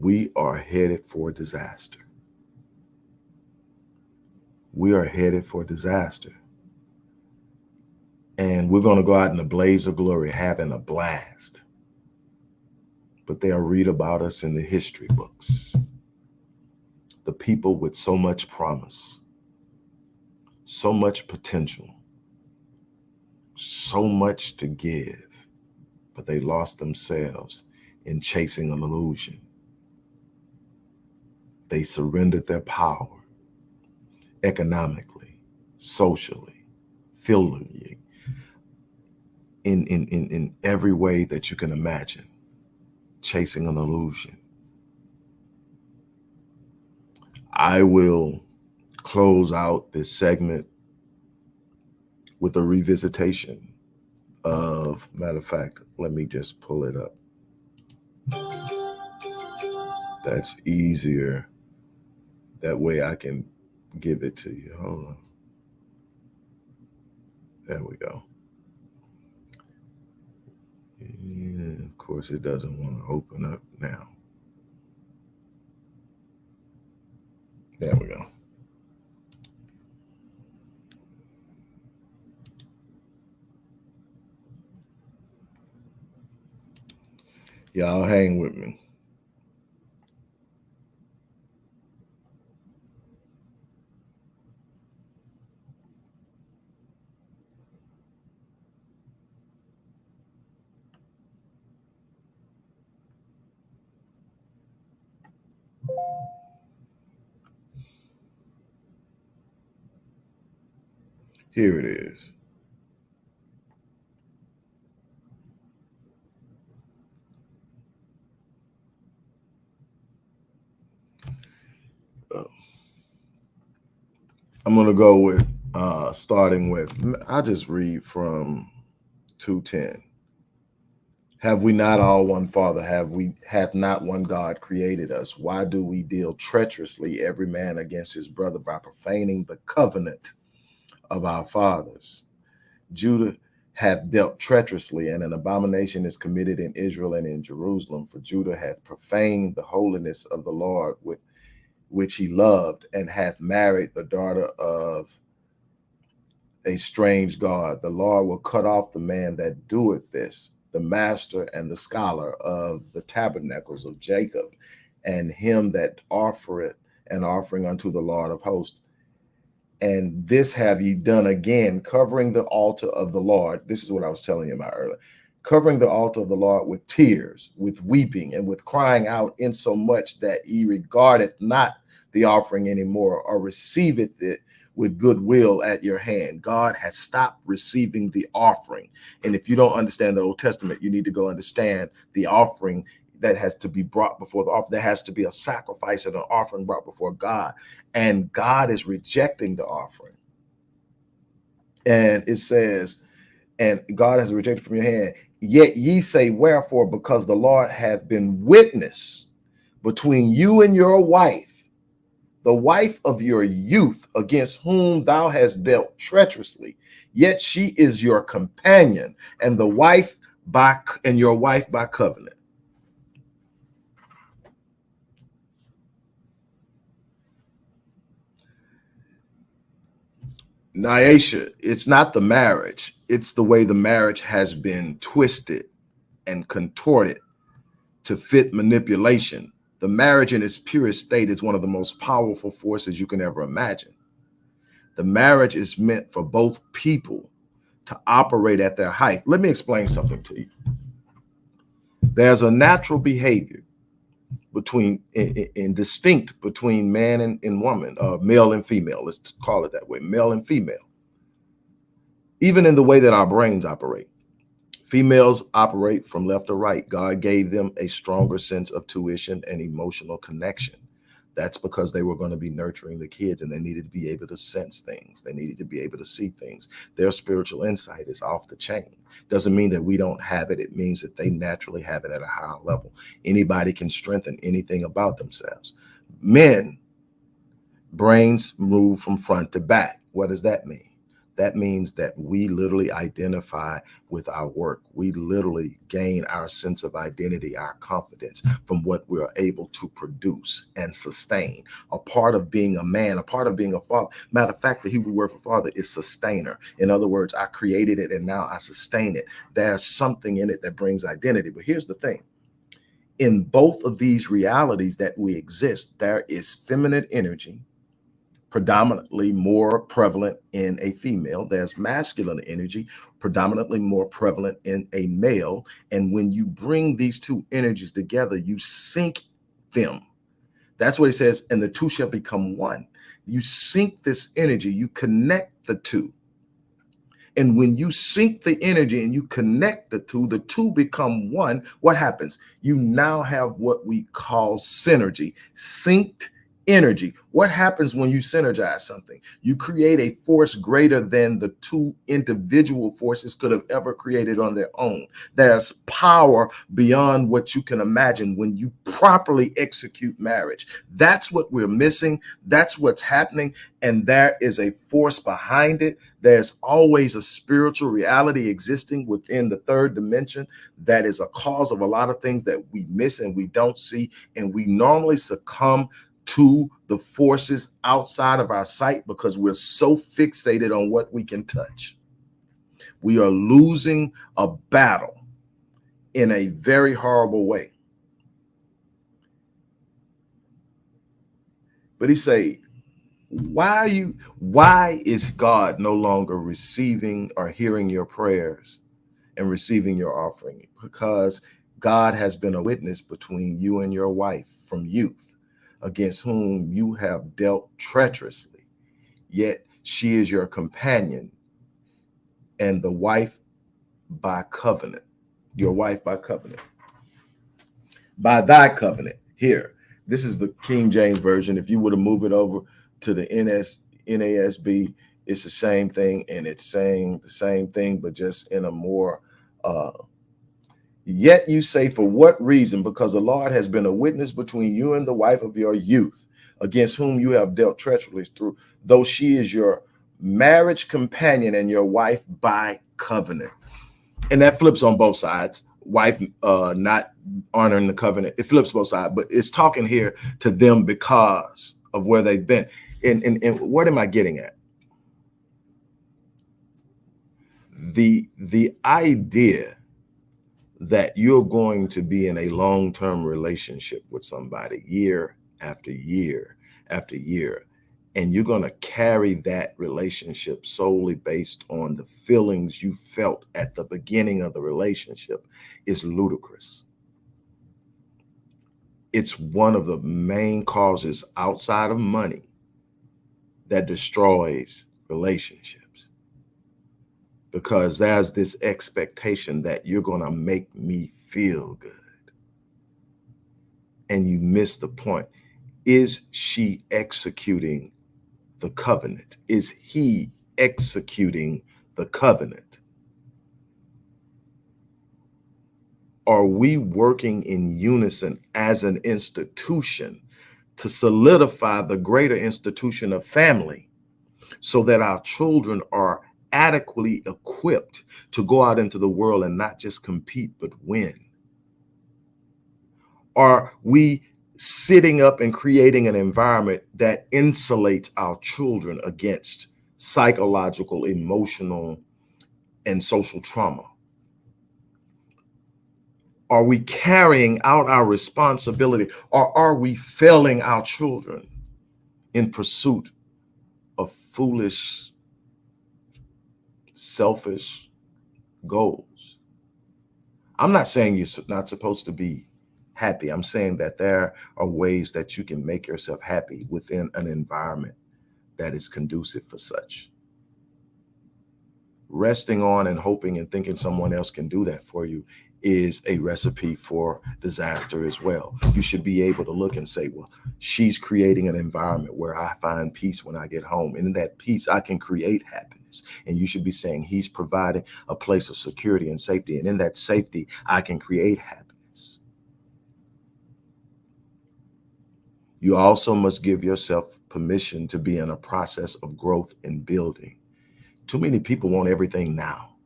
We are headed for disaster. We are headed for disaster. And we're going to go out in a blaze of glory, having a blast. But they'll read about us in the history books. The people with so much promise, so much potential, so much to give, but they lost themselves in chasing an illusion. They surrendered their power economically, socially, physically, in every way that you can imagine, chasing an illusion. I will close out this segment with a revisitation of, matter of fact, let me just pull it up. That's easier. That way I can give it to you. Hold on. There we go. And of course, it doesn't want to open up now. There we go. Y'all hang with me. Here it is. Uh, I'm going to go with starting with, I'll just read from 2:10. Have we not all one Father? Hath not one God created us? Why do we deal treacherously every man against his brother by profaning the covenant of our fathers? Judah hath dealt treacherously, and an abomination is committed in Israel and in Jerusalem. For Judah hath profaned the holiness of the Lord with which he loved, and hath married the daughter of a strange God. The Lord will cut off the man that doeth this, the master and the scholar of the tabernacles of Jacob, and him that offereth an offering unto the Lord of hosts. And this have ye done again, covering the altar of the Lord. This is what I was telling you about earlier. Covering the altar of the Lord with tears, with weeping, and with crying out, insomuch that ye regardeth not the offering anymore, or receiveth it with goodwill at your hand. God has stopped receiving the offering. And if you don't understand the Old Testament, you need to go understand the offering that has to be brought before the offering. There has to be a sacrifice and an offering brought before God. And God is rejecting the offering. And it says, and God has rejected from your hand. Yet ye say, wherefore? Because the Lord hath been witness between you and your wife, the wife of your youth, against whom thou hast dealt treacherously. Yet she is your companion, and the wife by and your wife by covenant. Nyasha, it's not the marriage, it's the way the marriage has been twisted and contorted to fit manipulation. The marriage in its purest state is one of the most powerful forces you can ever imagine. The marriage is meant for both people to operate at their height. Let me explain something to you. There's a natural behavior between in distinct between man and woman, male and female. Let's call it that way, male and female. Even in the way that our brains operate. Females operate from left to right. God gave them a stronger sense of tuition and emotional connection. That's because they were going to be nurturing the kids, and they needed to be able to sense things. They needed to be able to see things. Their spiritual insight is off the chain. Doesn't mean that we don't have it. It means that they naturally have it at a higher level. Anybody can strengthen anything about themselves. Men, brains move from front to back. What does that mean? That means that we literally identify with our work. We literally gain our sense of identity, our confidence from what we're able to produce and sustain. A part of being a man, a part of being a father. Matter of fact, the Hebrew word for father is sustainer. In other words, I created it and now I sustain it. There's something in it that brings identity. But here's the thing. In both of these realities that we exist, there is feminine energy predominantly more prevalent in a female. There's masculine energy, predominantly more prevalent in a male. And when you bring these two energies together, you sync them. That's what he says, and the two shall become one. You sync this energy, you connect the two. And when you sync the energy and you connect the two become one. What happens? You now have what we call synergy, synced energy. What happens when you synergize something? You create a force greater than the two individual forces could have ever created on their own. There's power beyond what you can imagine when you properly execute marriage. That's what we're missing. That's what's happening. And there is a force behind it. There's always a spiritual reality existing within the third dimension that is a cause of a lot of things that we miss and we don't see. And we normally succumb to the forces outside of our sight because we're so fixated on what we can touch. We are losing a battle in a very horrible way. But he say, why is God no longer receiving or hearing your prayers and receiving your offering? Because God has been a witness between you and your wife from youth, against whom you have dealt treacherously. Yet she is your companion, and the wife by covenant. Your wife by covenant. By thy covenant. Here, this is the King James Version. If you were to move it over to the NASB, it's the same thing, and it's saying the same thing, but just in a more yet you say, for what reason? Because the Lord has been a witness between you and the wife of your youth, against whom you have dealt treacherously through, though she is your marriage companion and your wife by covenant. And that flips on both sides. Wife not honoring the covenant. It flips both sides, but it's talking here to them because of where they've been. And what am I getting at? The idea that you're going to be in a long-term relationship with somebody year after year after year, and you're going to carry that relationship solely based on the feelings you felt at the beginning of the relationship is ludicrous. It's one of the main causes outside of money that destroys relationships, because there's this expectation that you're going to make me feel good. And you miss the point. Is she executing the covenant? Is he executing the covenant? Are we working in unison as an institution to solidify the greater institution of family so that our children are adequately equipped to go out into the world and not just compete, but win? Are we sitting up and creating an environment that insulates our children against psychological, emotional, and social trauma? Are we carrying out our responsibility, or are we failing our children in pursuit of foolish, selfish goals? I'm not saying you're not supposed to be happy. I'm saying that there are ways that you can make yourself happy within an environment that is conducive for such. Resting on and hoping and thinking someone else can do that for you is a recipe for disaster as well. You should be able to look and say, well, she's creating an environment where I find peace when I get home. And in that peace, I can create happiness. And you should be saying he's providing a place of security and safety. And in that safety, I can create happiness. You also must give yourself permission to be in a process of growth and building. Too many people want everything now.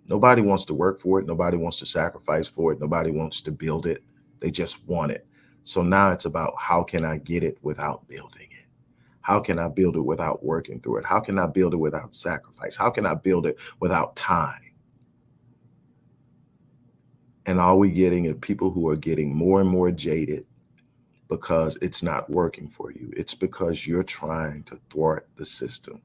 Nobody wants to work for it. Nobody wants to sacrifice for it. Nobody wants to build it. They just want it. So now it's about, how can I get it without building it? How can I build it without working through it? How can I build it without sacrifice? How can I build it without time? And all we getting is people who are getting more and more jaded because it's not working for you. It's because you're trying to thwart the system.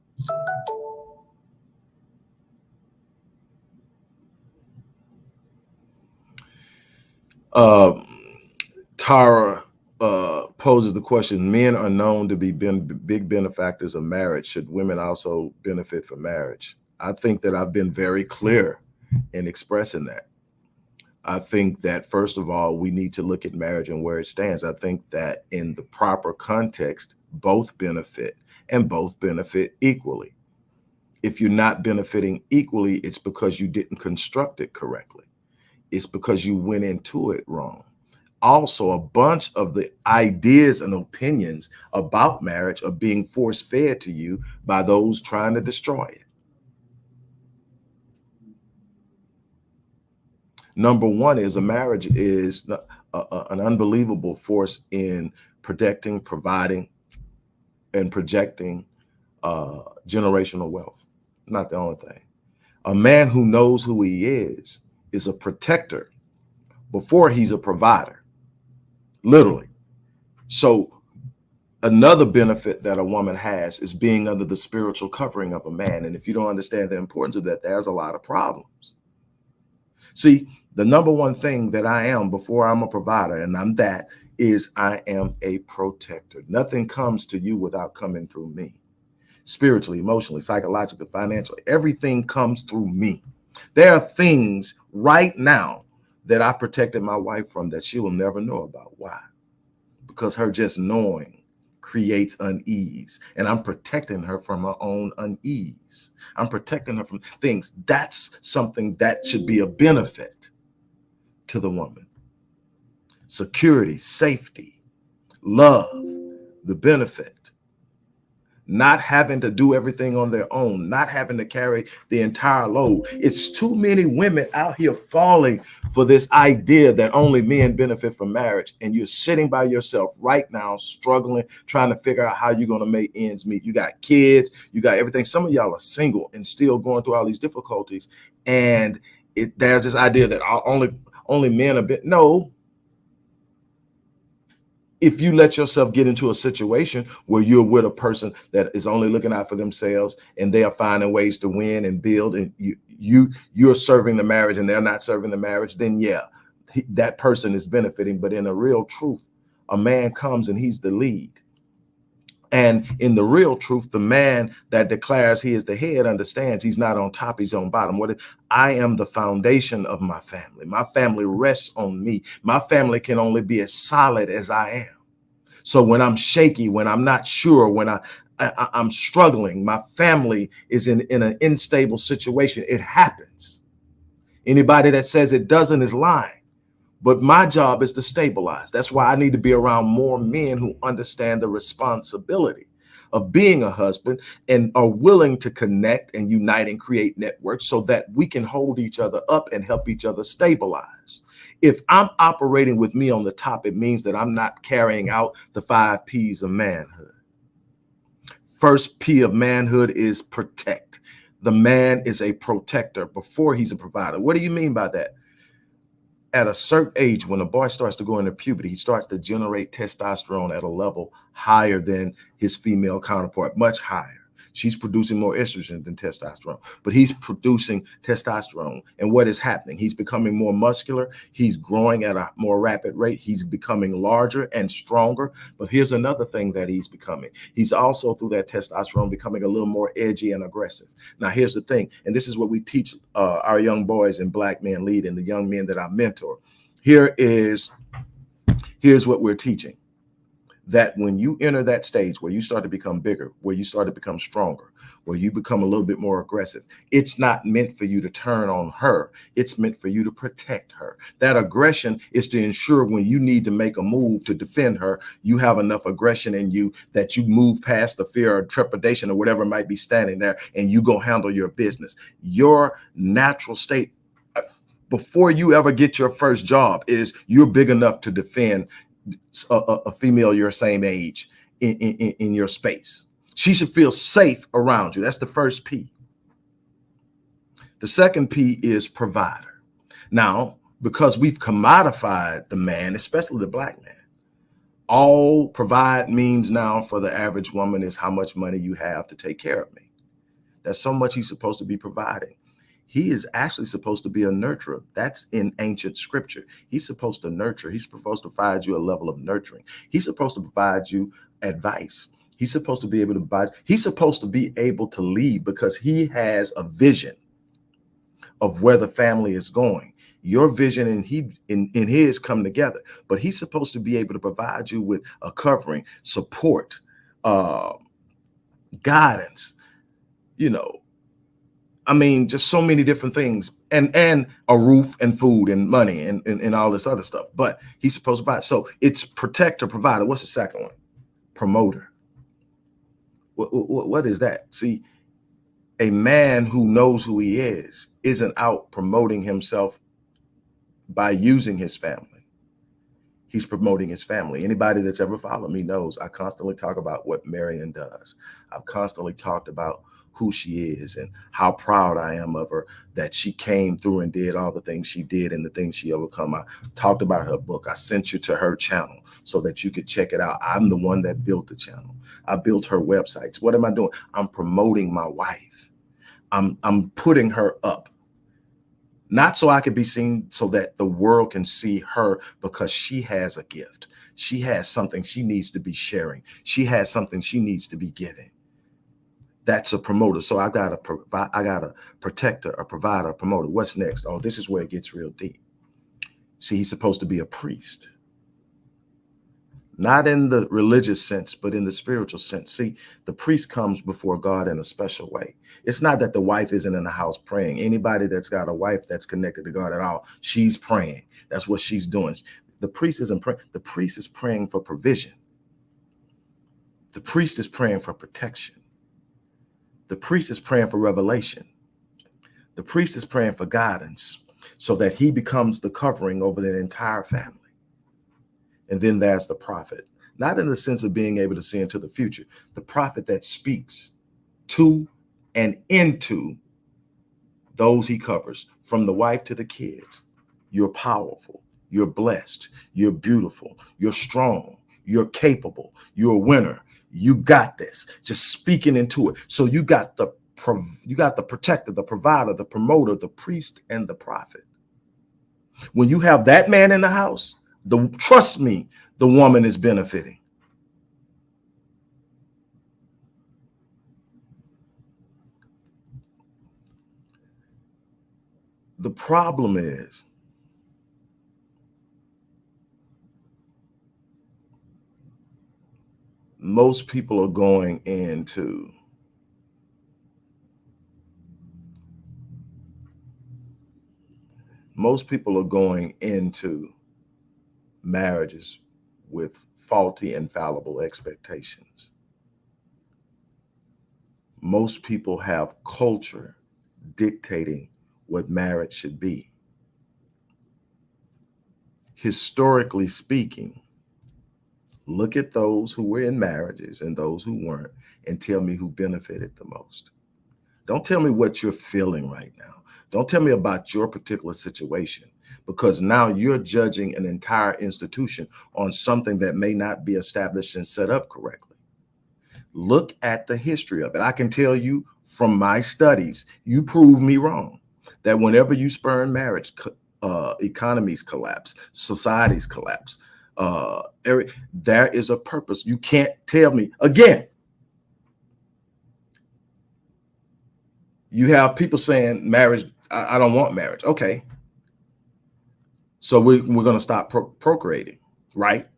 Tara poses the question, men are known to be big benefactors of marriage. Should women also benefit from marriage? I think that I've been very clear in expressing that. I think that, first of all, we need to look at marriage and where it stands. I think that in the proper context, both benefit and both benefit equally. If you're not benefiting equally, it's because you didn't construct it correctly. It's because you went into it wrong. Also, a bunch of the ideas and opinions about marriage are being force-fed to you by those trying to destroy it. Number one is, a marriage is an unbelievable force in protecting, providing, and projecting generational wealth. Not the only thing. A man who knows who he is a protector before he's a provider. Literally. So another benefit that a woman has is being under the spiritual covering of a man. And if you don't understand the importance of that, there's a lot of problems. See, the number one thing that I am before I'm a provider, and I'm that, is I am a protector. Nothing comes to you without coming through me. spiritually, emotionally, psychologically, financially. Everything comes through me. There are things right now that I protected my wife from that she will never know about. Why? Because her just knowing creates unease, and I'm protecting her from her own unease. I'm protecting her from things. That's something that should be a benefit to the woman. Security, safety, love, the benefit. Not having to do everything on their own, not having to carry the entire load. It's too many women out here falling for this idea that only men benefit from marriage, and you're sitting by yourself right now, struggling, trying to figure out how you're going to make ends meet. You got kids, you got everything. Some of y'all are single and still going through all these difficulties, and there's this idea that only men are no. If you let yourself get into a situation where you're with a person that is only looking out for themselves and they are finding ways to win and build, and you're serving the marriage and they're not serving the marriage, then yeah, that person is benefiting. But in the real truth, a man comes and he's the lead. And in the real truth, the man that declares he is the head understands he's not on top, he's on bottom. I am the foundation of my family. My family rests on me. My family can only be as solid as I am. So when I'm shaky, when I'm not sure, when I'm struggling, my family is in an unstable situation. It happens. Anybody that says it doesn't is lying. But my job is to stabilize. That's why I need to be around more men who understand the responsibility of being a husband and are willing to connect and unite and create networks so that we can hold each other up and help each other stabilize. If I'm operating with me on the top, it means that I'm not carrying out the 5 P's of manhood. First P of manhood is protect. The man is a protector before he's a provider. What do you mean by that? At a certain age, when a boy starts to go into puberty, he starts to generate testosterone at a level higher than his female counterpart, much higher. She's producing more estrogen than testosterone, but he's producing testosterone. And what is happening? He's becoming more muscular. He's growing at a more rapid rate. He's becoming larger and stronger. But here's another thing that he's becoming. He's also, through that testosterone, becoming a little more edgy and aggressive. Now, here's the thing, and this is what we teach our young boys and Black Men Lead and the young men that I mentor. Here's what we're teaching. That when you enter that stage where you start to become bigger, where you start to become stronger, where you become a little bit more aggressive, it's not meant for you to turn on her. It's meant for you to protect her. That aggression is to ensure when you need to make a move to defend her, you have enough aggression in you that you move past the fear or trepidation or whatever might be standing there, and you go handle your business. Your natural state before you ever get your first job is you're big enough to defend a female your same age in your space. She should feel safe around you. That's the first P. The second P is provider. Now, because we've commodified the man, especially the Black man, all provide means now for the average woman is how much money you have to take care of me. That's so much he's supposed to be providing. He is actually supposed to be a nurturer. That's in ancient scripture. He's supposed to nurture. He's supposed to provide you a level of nurturing. He's supposed to provide you advice. He's supposed to be able to provide. He's supposed to be able to lead because he has a vision of where the family is going. Your vision and his come together, but he's supposed to be able to provide you with a covering, support, guidance, just so many different things, and a roof and food and money and all this other stuff. But he's supposed to provide. So it's protector, provider. What's the second one? Promoter. What is that? See, a man who knows who he is isn't out promoting himself by using his family. He's promoting his family. Anybody that's ever followed me knows I constantly talk about what Marion does. I've constantly talked about who she is and how proud I am of her, that she came through and did all the things she did and the things she overcome. I talked about her book. I sent you to her channel so that you could check it out. I'm the one that built the channel. I built her websites. What am I doing? I'm promoting my wife. I'm putting her up. Not so I could be seen, so that the world can see her, because she has a gift. She has something she needs to be sharing. She has something she needs to be giving. That's a promoter. So I got a protector, a provider, a promoter. What's next? Oh, this is where it gets real deep. See, he's supposed to be a priest, not in the religious sense, but in the spiritual sense. See, the priest comes before God in a special way. It's not that the wife isn't in the house praying. Anybody that's got a wife that's connected to God at all, she's praying. That's what she's doing. The priest isn't praying. The priest is praying for provision. The priest is praying for protection. The priest is praying for revelation. The priest is praying for guidance so that he becomes the covering over the entire family. And then there's the prophet, not in the sense of being able to see into the future, the prophet that speaks to and into those he covers, from the wife to the kids. You're powerful, you're blessed, you're beautiful, you're strong, you're capable, you're a winner. You got this. Just speaking into it. So you got the protector, the provider, the promoter, the priest, and the prophet. When you have that man in the house, trust me, the woman is benefiting. The problem is most people are going into marriages with faulty and fallible expectations. Most people have culture dictating what marriage should be. Historically speaking, look at those who were in marriages and those who weren't and tell me who benefited the most. Don't tell me what you're feeling right now. Don't tell me about your particular situation, because now you're judging an entire institution on something that may not be established and set up correctly. Look at the history of it. I can tell you from my studies, you prove me wrong, that whenever you spurn marriage, economies collapse, societies collapse. There is a purpose. You can't tell me again. You have people saying marriage, I don't want marriage. Okay. So we're going to stop procreating, right?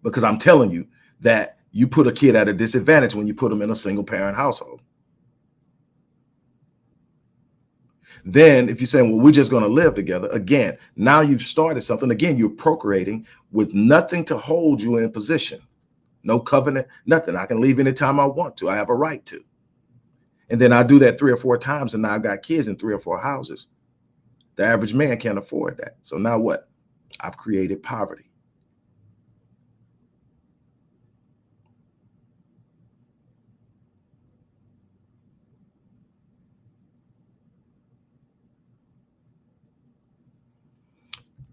Because I'm telling you that you put a kid at a disadvantage when you put them in a single parent household. Then if you're saying, well, we're just going to live together, again, now you've started something. Again, you're procreating with nothing to hold you in position. No covenant, nothing. I can leave anytime I want to. I have a right to. And then I do that 3 or 4 times, and now I've got kids in 3 or 4 houses. The average man can't afford that. So now what? I've created poverty.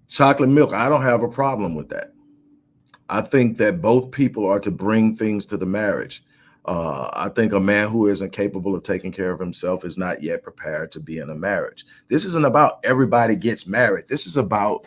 Chocolate milk, I don't have a problem with that. I think that both people are to bring things to the marriage. I think a man who isn't capable of taking care of himself is not yet prepared to be in a marriage. This isn't about everybody gets married. This is about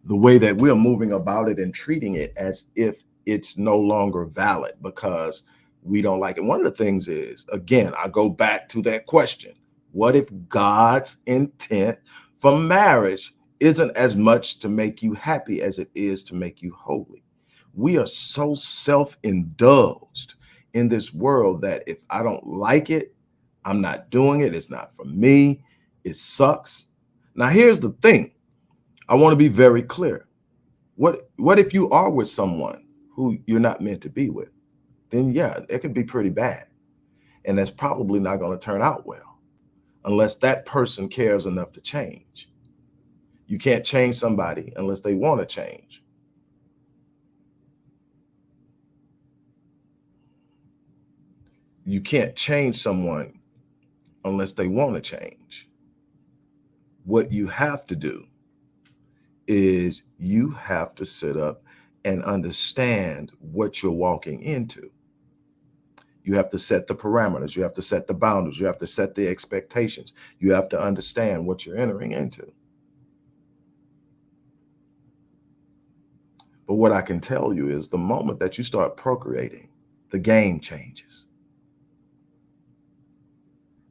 the way that we're moving about it and treating it as if it's no longer valid because we don't like it. One of the things is, again, I go back to that question. What if God's intent for marriage isn't as much to make you happy as it is to make you holy? We are so self-indulged in this world that if I don't like it, I'm not doing it. It's not for me. It sucks. Now, here's the thing. I want to be very clear. What if you are with someone who you're not meant to be with? Then yeah, it could be pretty bad. And that's probably not going to turn out well unless that person cares enough to change. You can't change somebody unless they want to change. You can't change someone unless they want to change. What you have to do is you have to sit up and understand what you're walking into. You have to set the parameters. You have to set the boundaries. You have to set the expectations. You have to understand what you're entering into. But what I can tell you is the moment that you start procreating, the game changes.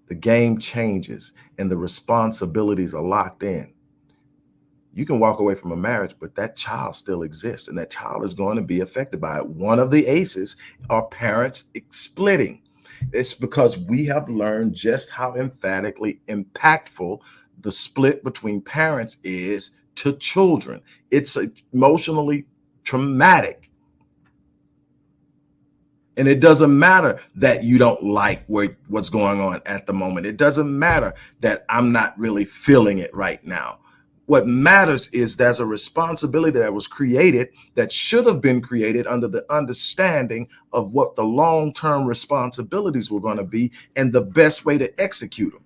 the game changes and the responsibilities are locked in. You can walk away from a marriage, but that child still exists and that child is going to be affected by it. One of the aces are parents splitting. It's because we have learned just how emphatically impactful the split between parents is to children. It's emotionally traumatic. And it doesn't matter that you don't like what's going on at the moment. It doesn't matter that I'm not really feeling it right now. What matters is there's a responsibility that was created that should have been created under the understanding of what the long-term responsibilities were going to be and the best way to execute them.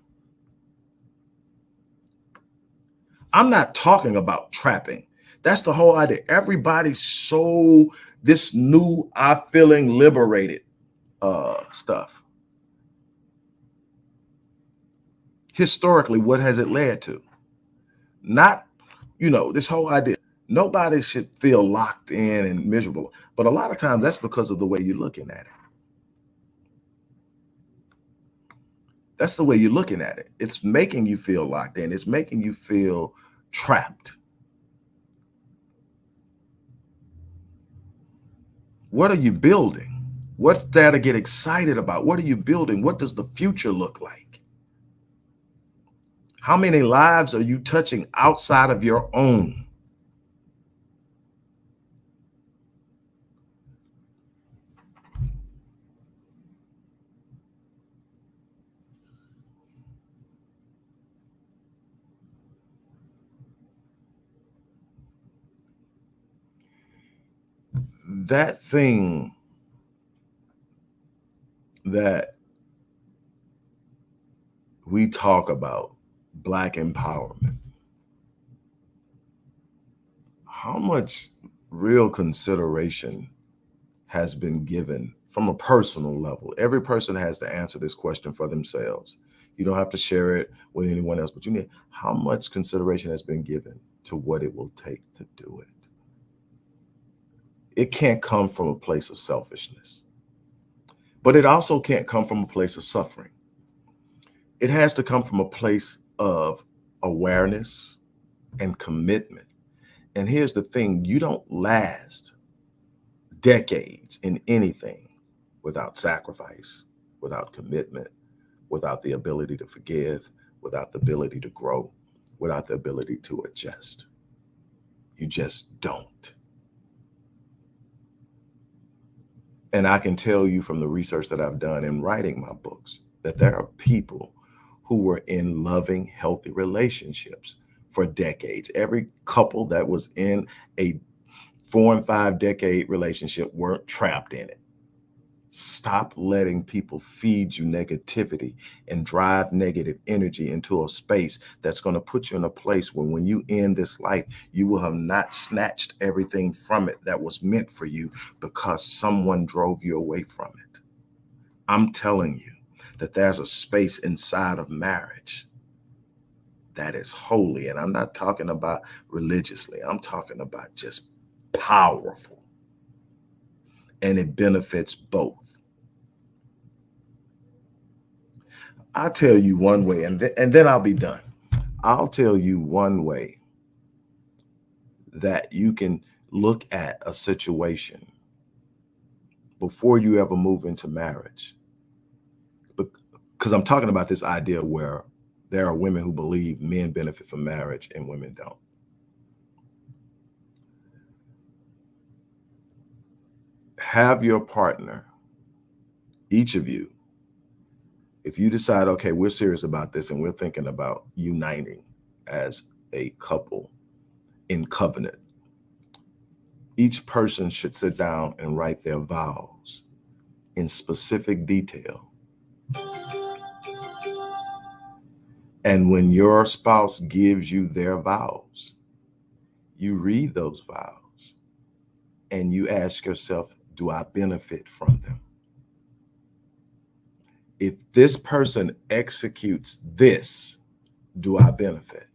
I'm not talking about trapping. That's the whole idea. Everybody's so this new I feeling liberated stuff. Historically, what has it led to? Not, this whole idea. Nobody should feel locked in and miserable. But a lot of times that's because of the way you're looking at it. That's the way you're looking at it. It's making you feel locked in. It's making you feel trapped. What are you building? What's there to get excited about? What are you building? What does the future look like? How many lives are you touching outside of your own? That thing that we talk about, Black empowerment, how much real consideration has been given from a personal level? Every person has to answer this question for themselves. You don't have to share it with anyone else, but you need how much consideration has been given to what it will take to do it. It can't come from a place of selfishness, but it also can't come from a place of suffering. It has to come from a place of awareness and commitment. And here's the thing, you don't last decades in anything without sacrifice, without commitment, without the ability to forgive, without the ability to grow, without the ability to adjust. You just don't. And I can tell you from the research that I've done in writing my books that there are people who were in loving, healthy relationships for decades. Every couple that was in a 4 and 5 decade relationship weren't trapped in it. Stop letting people feed you negativity and drive negative energy into a space that's going to put you in a place where when you end this life, you will have not snatched everything from it that was meant for you because someone drove you away from it. I'm telling you that there's a space inside of marriage that is holy. And I'm not talking about religiously. I'm talking about just powerful. And it benefits both. I'll tell you one way, and then I'll be done. I'll tell you one way that you can look at a situation before you ever move into marriage. Because I'm talking about this idea where there are women who believe men benefit from marriage and women don't. Have your partner, each of you, if you decide, okay, we're serious about this and we're thinking about uniting as a couple in covenant, each person should sit down and write their vows in specific detail. And when your spouse gives you their vows, you read those vows and you ask yourself, do I benefit from them? If this person executes this, do I benefit?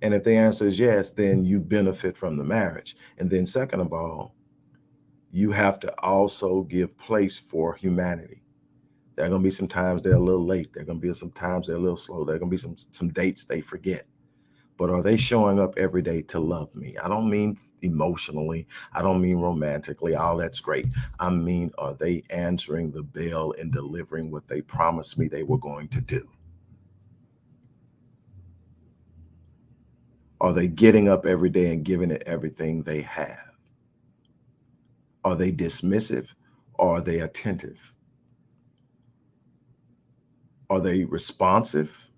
And if the answer is yes, then you benefit from the marriage. And then second of all, you have to also give place for humanity. There are going to be some times they're a little late. There are going to be some times they're a little slow. There are going to be some dates they forget. But are they showing up every day to love me? I don't mean emotionally. I don't mean romantically. All that's great. I mean, are they answering the bell and delivering what they promised me they were going to do? Are they getting up every day and giving it everything they have? Are they dismissive or are they attentive? Are they responsive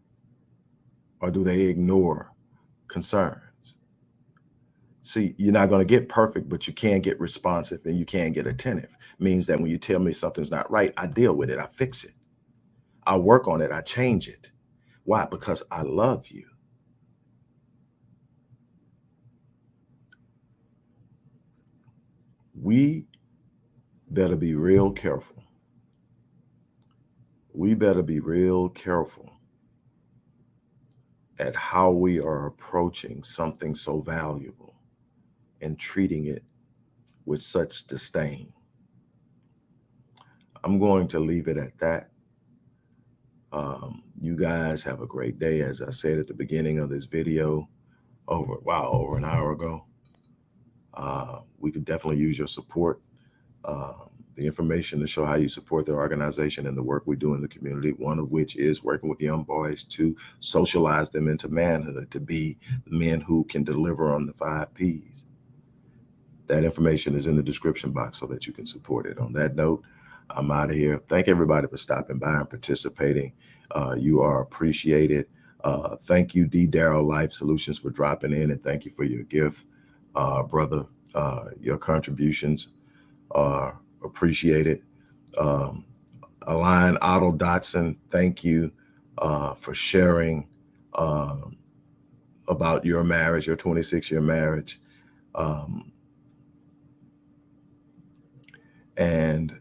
or do they ignore concerns? See, you're not going to get perfect, but you can get responsive and you can get attentive. Means that when you tell me something's not right, I deal with it. I fix it. I work on it. I change it. Why? Because I love you. We better be real careful. We better be real careful at how we are approaching something so valuable and treating it with such disdain. I'm going to leave it at that. You guys have a great day. As I said at the beginning of this video, over an hour ago, we could definitely use your support. The information to show how you support the organization and the work we do in the community, one of which is working with young boys to socialize them into manhood, to be men who can deliver on the 5 Ps. That information is in the description box so that you can support it. On that note, I'm out of here. Thank everybody for stopping by and participating. You are appreciated. Thank you, D. Darrell Life Solutions, for dropping in, and thank you for your gift, brother. Your contributions are appreciated. Align Otto Dotson, thank you for sharing about your marriage, your 26-year marriage. And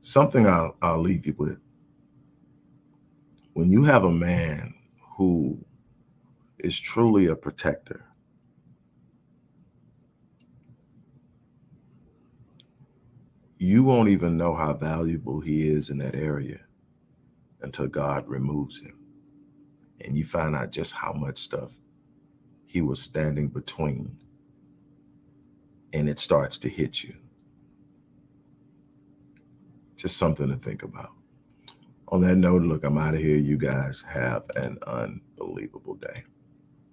something I'll leave you with. When you have a man who is truly a protector, you won't even know how valuable he is in that area until God removes him. And you find out just how much stuff he was standing between. And it starts to hit you. Just something to think about. On that note, look, I'm out of here. You guys have an unbelievable day.